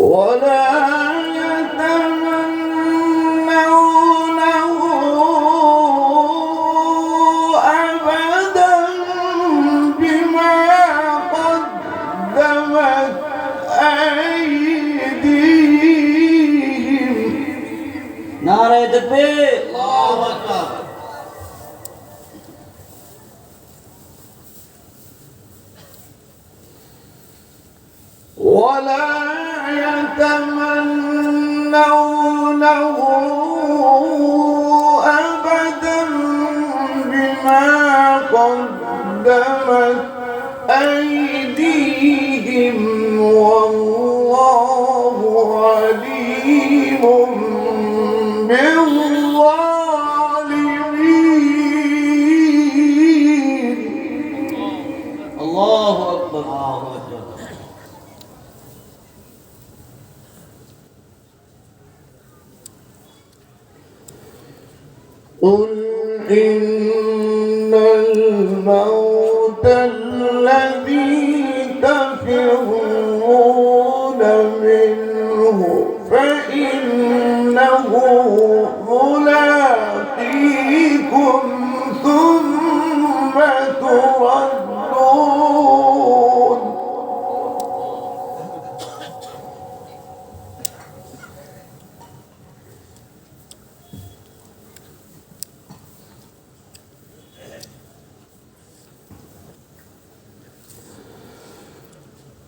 ولا يتمنونه أبدا بما قدمت أيديهم. नारे तकबीर, अल्लाहु अकबर। ولا يتمنونه أبدا بما قدمت أيديهم والله عليم بالظالمين. الله أكبر، الله أكبر. قل إن الموت الذي تفرون منه فإنه ملاقيكم ثم تردون.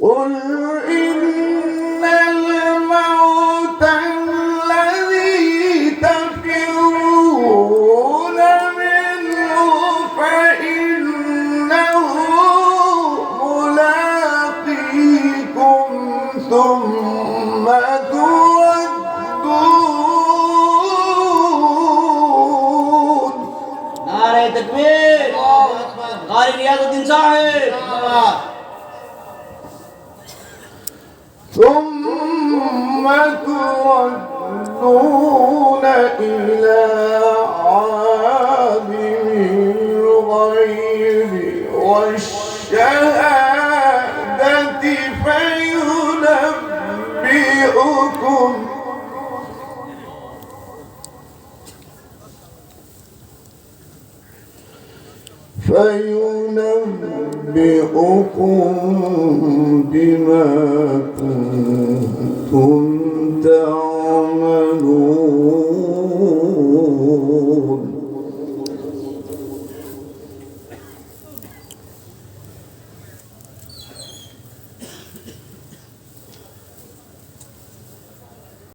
قل إن الموت الذي تفرون منه فإنه ملاقيكم ثم تردون. नारे तकबीर, कारी रियाजुद्दीन साहिब। ثم تردون إلى عالم الغيب والشهادة فينبئكم بما كنتم